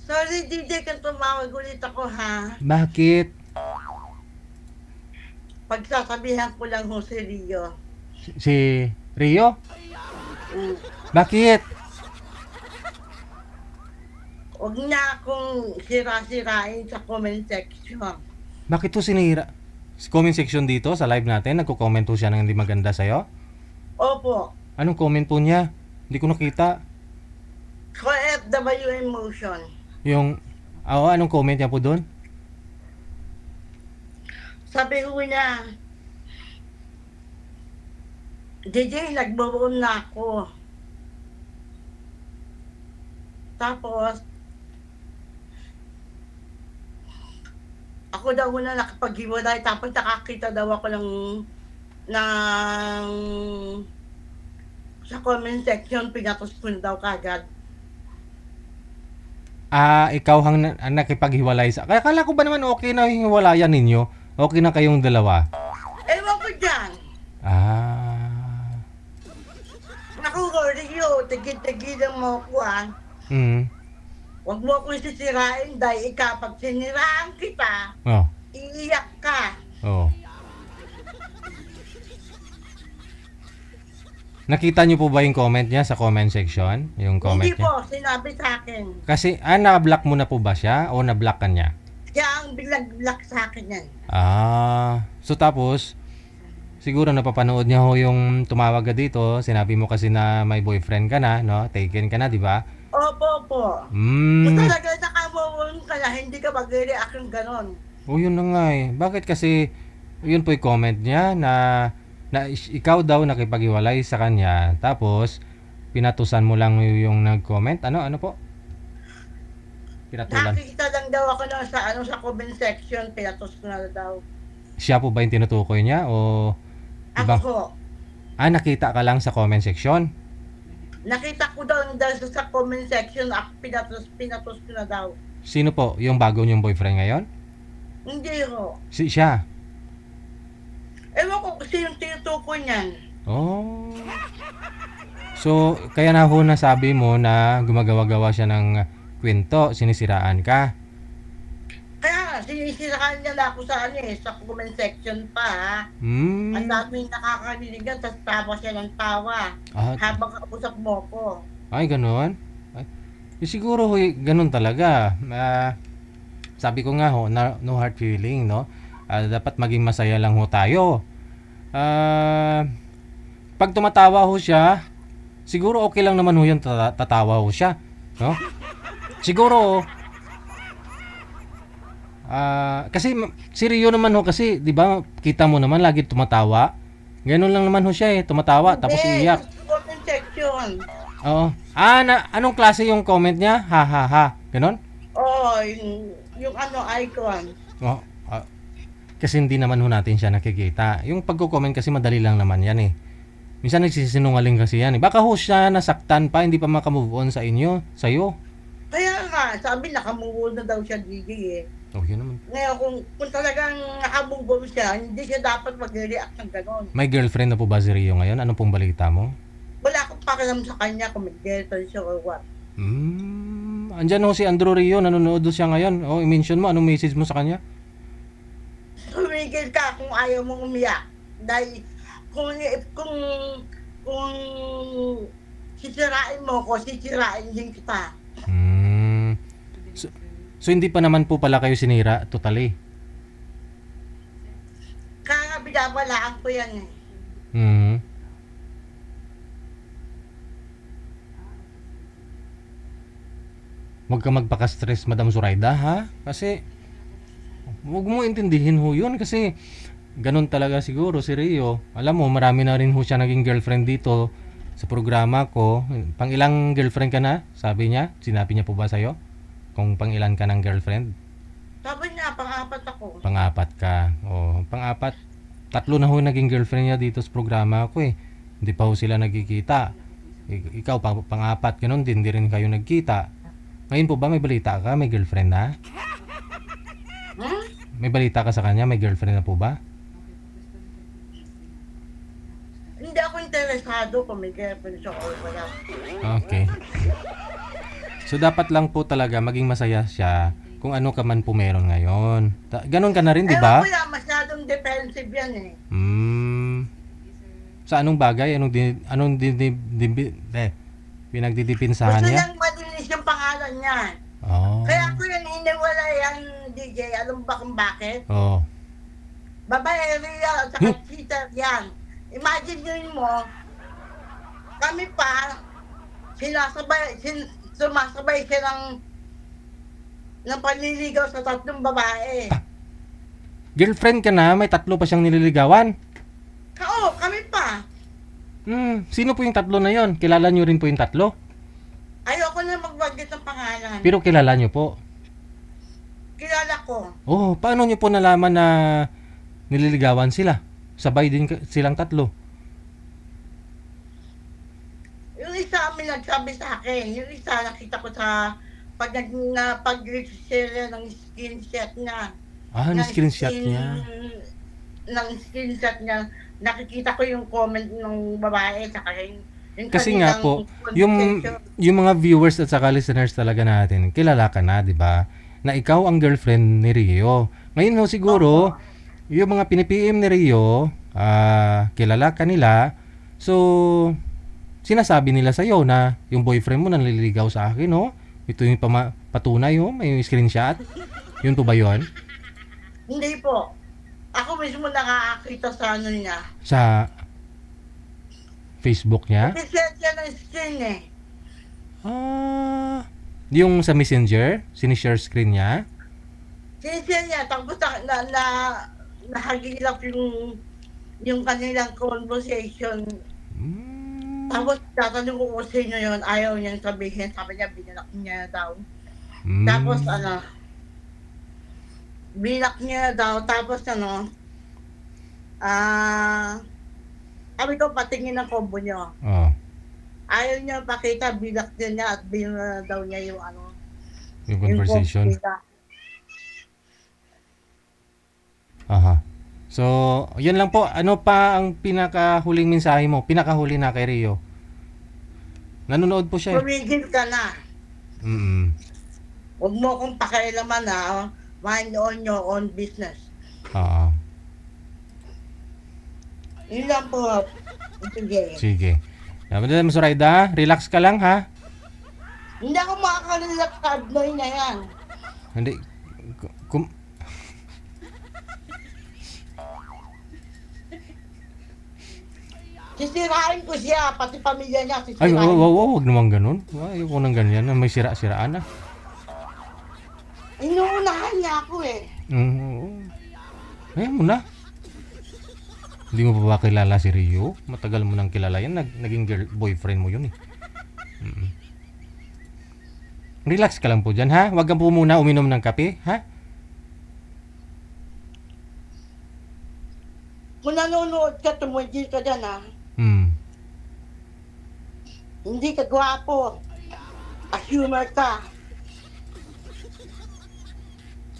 Sorry, DJ, kung tumawag ulit ako, ha? Bakit? Pagsasabihan ko lang ho si Rio. Si Rio? Mm. Bakit? Huwag niya akong sira-sirain sa comment section. Bakit to sinira? Sa comment section dito sa live natin, nagko-comment po siya ng hindi maganda sa'yo? Opo, Anong comment po niya? Hindi ko nakita. ko FW Emotion. Yung, anong comment niya po doon? Sabi ko niya, DJ, nagbo-room na ako. Tapos, ako daw na nakapaghiwalay, tapos nakakita daw ako ng sa comment section, pinatos ko na daw kagad. Ikaw ang nakipaghiwalay sa... Kaya kala ko ba naman okay na yung hiwalayan ninyo? Okay na kayong dalawa? Ewan ko dyan. Naku, Rio, tigil-tigilan mo ako, Mm. Huwag mo akong sisirain dahil pag siniraan kita, Oh. iiyak ka. Oh. Nakita niyo po ba yung comment niya sa comment section? Yung comment Hindi niya? po, sinabi sa akin. Kasi, na-block mo na po ba siya? O na-block ka niya? Kaya ang bilag-block sa akin yan. So tapos, siguro napapanood niya ho yung tumawag ka dito. Sinabi mo kasi na may boyfriend ka na, no? Taken ka na, di ba? Opo. Kung Mm. talaga nakamawon ka na, hindi ka mag-react ng ganon. Yun na nga eh. Bakit kasi, yun po yung comment niya na ikaw daw nakipag-iwalay sa kanya. Tapos, pinatusan mo lang yung nag-comment. Ano po? Pinatulan. Nakikita lang daw ako sa comment section, pinatos ko na daw. Siya po ba yung tinutukoy niya? O Ako ibang? po. Nakita ka lang sa comment section? Nakita ko daw sa comment section, pinatos ko na daw. Sino po? Yung bago niyong boyfriend ngayon? Hindi ho. Siya? Ewan ko kasi yung tinutukoy niyan. Oh. So, kaya na ho nasabi mo na gumagawa-gawa siya ng kwento, sinisiraan ka. Kaya sinisiraan niya na ako sa comment section pa, ha. Ang Hmm. daming nakakaniligan, tapos tawa siya ng tawa. Habang kausap mo ko. Ay, ganun? Siguro ho, ganun talaga. Sabi ko nga ho, no hard feeling, no? Dapat maging masaya lang ho tayo. Pag tumatawa ho siya, siguro okay lang naman ho yung tatawa ho siya, no? Siguro, kasi si Rio naman ho kasi, di ba, kita mo naman lagi tumatawa. Ganun lang naman ho siya tumatawa tapos iiyak. Sa comment section. Oo. Anong klase yung comment niya? Ha ha ha. Ganon? Oo, yung icon. Oh, kasi hindi naman ho natin siya nakikita. Yung pagko-comment kasi madali lang naman yan eh. Minsan nagsisinungaling kasi yan eh. Baka ho siya nasaktan pa, hindi pa makamove on sa inyo, sa'yo. Kaya nga, sabi nakamove on na daw siya, DJ eh. Yun naman. Ngayon, kung talagang nakamove on siya, hindi siya dapat mag-react ng gano'n. May girlfriend na po ba si Rio ngayon? Anong pong balita mo? Wala akong pakialam sa kanya kung may girlfriend siya or what. Andyan ho si Andrew Rio, nanonood siya ngayon. I-mention mo, anong message mo sa kanya? Tumigil ka kung ayaw mong umiyak. Dahil kung sisirain mo ko, sisirain din kita. So hindi pa naman po pala kayo sinira totally? Kaya nga binabalaan ko yan eh. Huwag ka magpaka-stress, Madam Zoraida, ha? Kasi huwag mo intindihin ho yun kasi ganun talaga siguro si Rio. Alam mo, marami na rin ho siya naging girlfriend dito sa programa ko. Pang ilang girlfriend ka na? Sabi niya? Sinabi niya po ba sa'yo? Kung pang ilan ka ng girlfriend? Sabi niya, pang-apat ako. Pang-apat ka. Pang-apat. 3 na ho naging girlfriend niya dito sa programa ko eh. Hindi pa ho sila nagkikita. Ikaw, pang-apat, ganun din. Hindi rin kayo nagkita. Ngayon po ba may balita ka? May girlfriend na? May balita ka sa kanya? May girlfriend na po ba? Hindi ako interesado kung may girlfriend siya or wala. Okay. So dapat lang po talaga maging masaya siya kung ano ka man po meron ngayon. Ganon ka na rin, di Ewan ba? ko yan, masyadong defensive yan eh. Sa anong bagay? Pinagdidipinsahan Gusto niya? niyang malinis yung pangalan niya. Oh. Kaya ako yung iniwala yung DJ, alam ba kung bakit? Oh. Babae, real, at saka cheater yan. Imagine nyo mo, kami pa, sumasabay siya ng panliligaw sa 3 babae. Girlfriend ka na, may 3 pa siyang nililigawan. Oo, kami pa. Sino po yung 3 na yon? Kilala niyo rin po yung 3? Ayoko na magbanggit ng pangalan. Pero kilala niyo po. Kilala ko. Oh, paano niyo po nalaman na nililigawan sila? Sabay din silang 3. Yung isa may nagsabi sa akin, yung isa nakita ko sa pag-share ng screenshot niya. Screenshot niya. Ng screenshot niya, nakikita ko yung comment ng babae saka yung Kasi nga po, conversation. yung mga viewers at saka listeners talaga natin, kilala ka na, 'di ba? Na ikaw ang girlfriend ni Rio. Ngayon ho siguro, yung mga pinipm ni Rio, kilala ka nila. So, sinasabi nila sa iyo na yung boyfriend mo nanliligaw sa akin, no? Ito yung patunay, oh, may screenshot. Yun po ba 'yon? Hindi po. Ako mismo nakakakita sa ano niya. Sa Facebook niya? Kasi siya ng screen eh. Yung sa Messenger, sinishare screen niya. Sinishare niya, tapos nahagilap yung kanilang conversation. Tapos tatanong ko kung sino yun, ayaw niyang sabihin, sabi niya, binalak niya daw. Tapos binak niya daw, tapos sabi ko, patingin ang combo niyo. Ayaw niya pakita, binak niya at binala daw niya yung yung conversation. Yung Aha. So, yun lang po. Ano pa ang pinakahuling mensahe mo? Pinakahuli na kay Rio. Nanonood po siya. Tumigil ka na. Huwag mo akong pakialaman na. Mind on your own business. Yun lang po. Sige. Madam Zoraida, relax ka lang ha. Hindi ako makakalilak sa abnoy na yan. Hindi. Sisirain ko siya, pati pamilya niya Ay, sisirain. wag naman ganun. Ayoko nang ganyan na may sira-siraan na. Inuunahan niya ako eh. Ayaw mo na. Hindi mo pa ba kilala si Rio? Matagal mo nang kilala yan. Naging boyfriend mo yun eh. Relax ka lang po dyan ha. Huwag ka po muna uminom ng kape ha. Kung nanonood ka, tumigil ka dyan ha. Hindi ka gwapo. A-humor ka.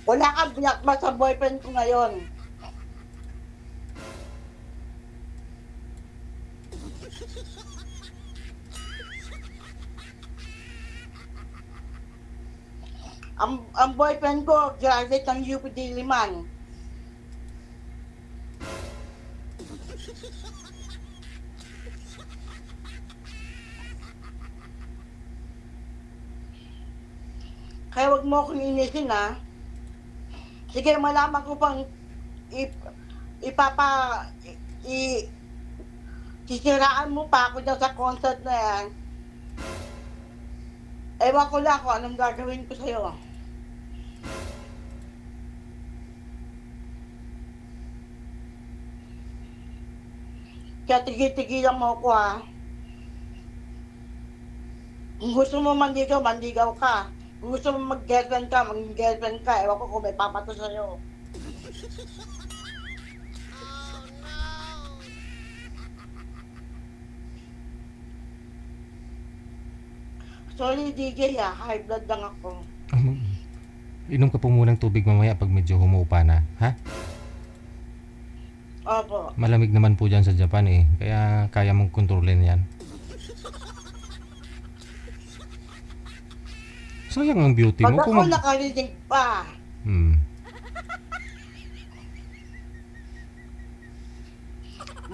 Wala kang binakma sa boyfriend ko ngayon. Ang boyfriend ko, graduate ng UP Diliman. Kaya wag mo akong inisin ha. Sige, malaman ko pang sisiraan mo pa ako dyan sa concert na yan. Ewan ko lang kung anong gagawin ko sa'yo. Kaya tigil-tigilan mo ako ha. Kung gusto mo mandigaw, mandigaw ka. Kung gusto mo mag-girlfriend ka, mag-girlfriend ka. Ewan ko kung may papato sa'yo. Sorry DJ ha, high blood lang ako. Inom ka po munang tubig mamaya pag medyo humupa na, ha? Opo. Malamig naman po dyan sa Japan eh. Kaya kaya mong kontrolin yan. Sayang ang beauty Pag mo. ako nakarinig pa, Hmm.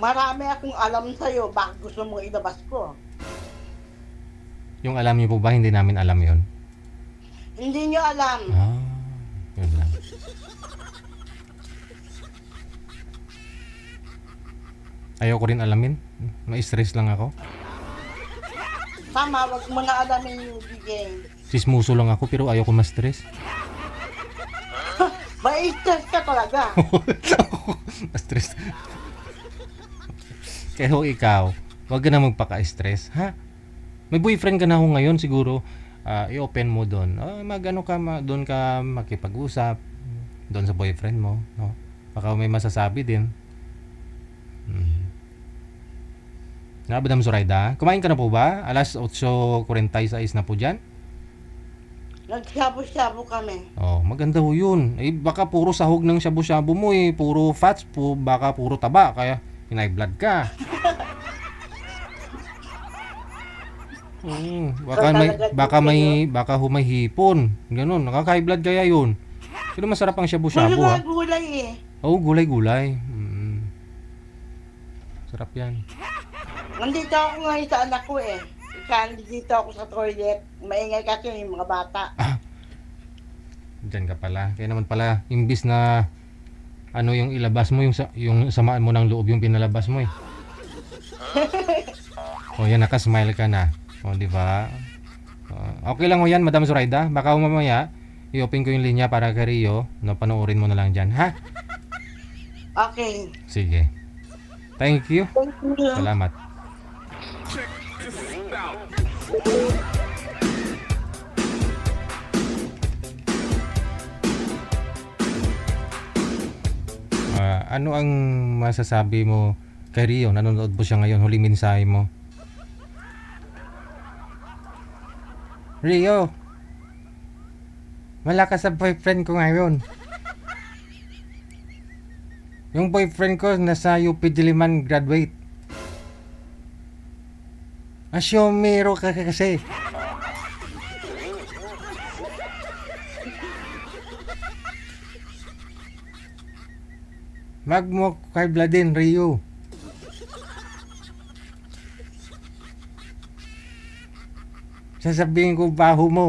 marami akong alam sa'yo, bakit gusto mong ilabas ko? Yung alam niyo po ba, hindi namin alam yon. Hindi nyo alam. Ah, yun lang. Ayoko rin alamin. Ma-stress lang ako. Tama, wag mo na alamin yung DJ. Sismuso lang ako pero ayoko ma-stress. Ba-stress ka talaga. Ma-stress. Kaya ho ikaw, wag ka na magpaka-stress, ha? May boyfriend ka na ho ngayon siguro. I-open mo doon. Mag-ano ka, doon ka makipag-usap doon sa boyfriend mo, no? Baka may masasabi din. Na, Madam Zoraida, kumain ka na po ba? Alas 8:46 na po dyan. Nagsabu-sabu kami. Oh, maganda ho yun. Eh, baka puro sahog ng shabu-shabu mo eh. Puro fats po, baka puro taba. Kaya high blood ka. Baka humay hipon. Ganun, nakaka-high blood kaya yun. Pero masarap ang shabu-shabu ha. Gulay eh. Oo, gulay-gulay. Sarap yan. Nandito ako ngayon sa anak ko eh. Nandito ako sa toilet. Maingay kasi yung mga bata. Diyan ka pala. Kaya naman pala, imbis na ano yung ilabas mo, yung samaan mo ng loob yung pinalabas mo eh. O yan, nakasmile ka na. O, di ba? Okay lang o yan, Madam Zoraida. Baka mamaya, i-open ko yung linya para kay Rio. No, panoorin mo na lang dyan, ha? Okay. Sige. Thank you. Thank you. Salamat. Ano ang masasabi mo kay Rio? Nanonood po siya ngayon. Huling mensahe mo. Rio, malakas sa boyfriend ko ngayon. Yung boyfriend ko nasa UP Diliman graduate. Asyomero ka kasi. Magmo kay Vladin, Rio. Sasabihin ko baho mo.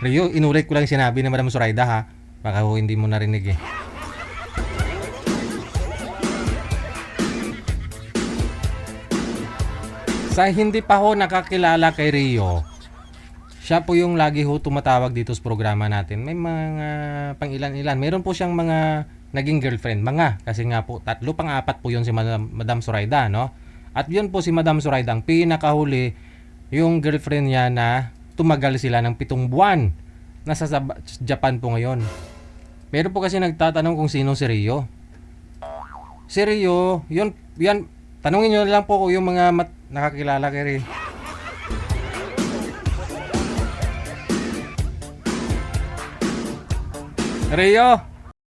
Rio, inulit ko lang sinabi ni Madam Zoraida ha. Baka hindi mo narinig eh. Sa hindi pa ho nakakilala kay Rio, siya po yung lagi ho tumatawag dito sa programa natin. May mga pang ilan-ilan. Meron po siyang mga naging girlfriend. Mga, kasi nga po, 3 pang 4 po yun si Madam Zoraida, no? At yun po si Madam Zoraida, ang pinakahuli, yung girlfriend niya na tumagal sila ng 7 buwan. Nasa Japan po ngayon. Meron po kasi nagtatanong kung sino si Rio. Si Rio, yan, tanungin nyo lang po yung mga nakakilala kay Rio. Rio,